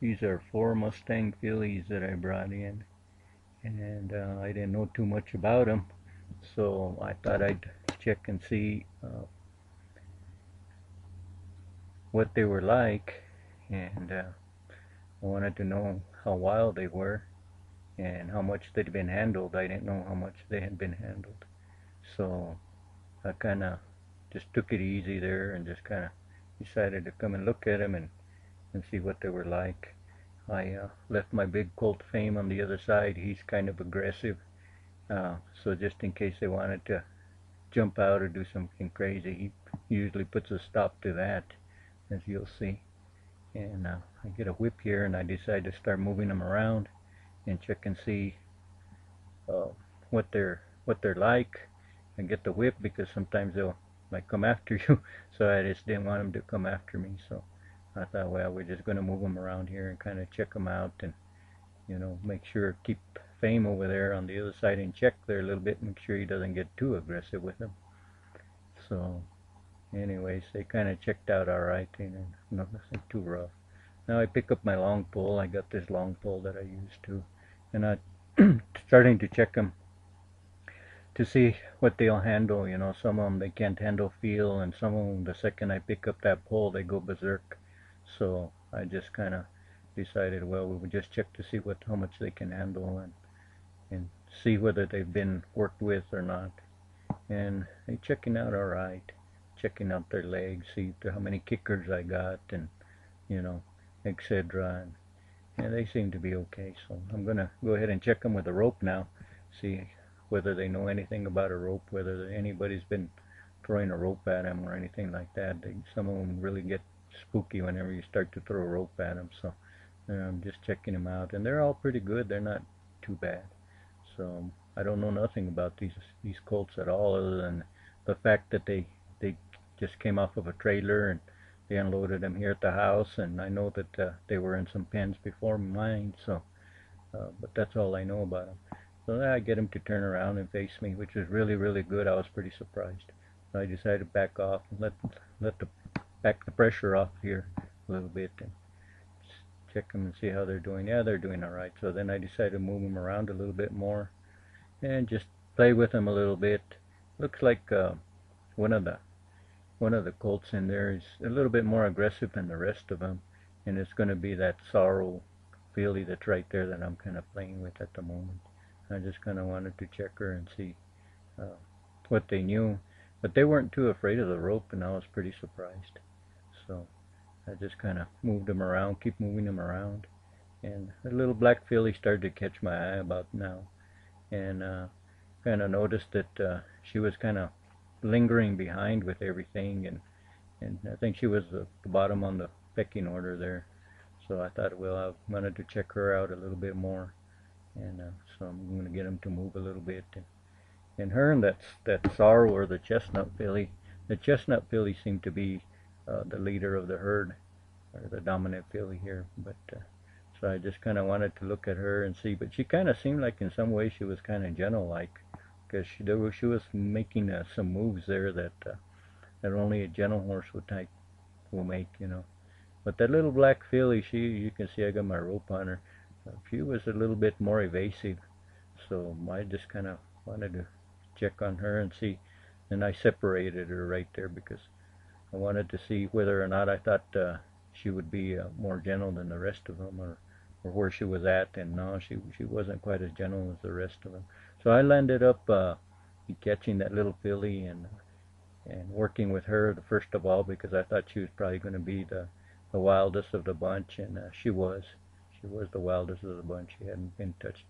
These are 4 Mustang fillies that I brought in, and I didn't know too much about them, so I thought I'd check and see what they were like, and I wanted to know how wild they were and how much they'd been handled. I didn't know how much they had been handled, so I kind of just took it easy there and just kind of decided to come and look at them and see what they were like. I left my big Colt Fame on the other side. He's kind of aggressive, so just in case they wanted to jump out or do something crazy, he usually puts a stop to that, as you'll see. And I get a whip here, and I decide to start moving them around and check and see uh, what they're like, and get the whip because sometimes they'll like come after you. So I just didn't want them to come after me. So I thought, well, we're just going to move them around here and kind of check them out, and make sure, keep Fame over there on the other side and check there a little bit, make sure he doesn't get too aggressive with them. So anyways, they kind of checked out all right, and nothing too rough. Now I pick up my long pole. I got this long pole that I use too, and I'm starting to check them to see what they'll handle. Some of them they can't handle feel, and some of them the second I pick up that pole they go berserk. So I just kind of decided, well, we would just check to see how much they can handle, and see whether they've been worked with or not. And they checking out all right, checking out their legs, see how many kickers I got, and etc. And they seem to be okay. So I'm gonna go ahead and check them with a rope now, see whether they know anything about a rope, whether anybody's been throwing a rope at them or anything like that. Some of them really get spooky whenever you start to throw a rope at them. So I'm just checking them out, and they're all pretty good. They're not too bad. So I don't know nothing about these colts at all, other than the fact that they just came off of a trailer and they unloaded them here at the house, and I know that they were in some pens before mine. So but that's all I know about them. So I get them to turn around and face me, which is really, really good. I was pretty surprised. So I decided to back off and back the pressure off here a little bit, and check them and see how they're doing. Yeah, they're doing all right. So then I decided to move them around a little bit more and just play with them a little bit. Looks like one of the colts in there is a little bit more aggressive than the rest of them, and it's going to be that sorrel filly that's right there that I'm kind of playing with at the moment. I just kind of wanted to check her and see what they knew, but they weren't too afraid of the rope, and I was pretty surprised. So I just kind of moved them around, keep moving them around, and a little black filly started to catch my eye about now, and kind of noticed that she was kind of lingering behind with everything, and I think she was the bottom on the pecking order there. So I thought, well, I wanted to check her out a little bit more, and so I'm going to get them to move a little bit. And her and that sorrel, or the chestnut filly, the chestnut filly seemed to be the leader of the herd, or the dominant filly here. But so I just kind of wanted to look at her and see, but she kind of seemed like in some ways she was kind of gentle-like, because she was making some moves there that only a gentle horse will make. But that little black filly, you can see I got my rope on her. She was a little bit more evasive, so I just kind of wanted to check on her and see, and I separated her right there because I wanted to see whether or not I thought she would be more gentle than the rest of them, or where she was at. And no, she wasn't quite as gentle as the rest of them. So I landed up catching that little filly and working with her the first of all, because I thought she was probably going to be the wildest of the bunch, and she was the wildest of the bunch. She hadn't been touched before.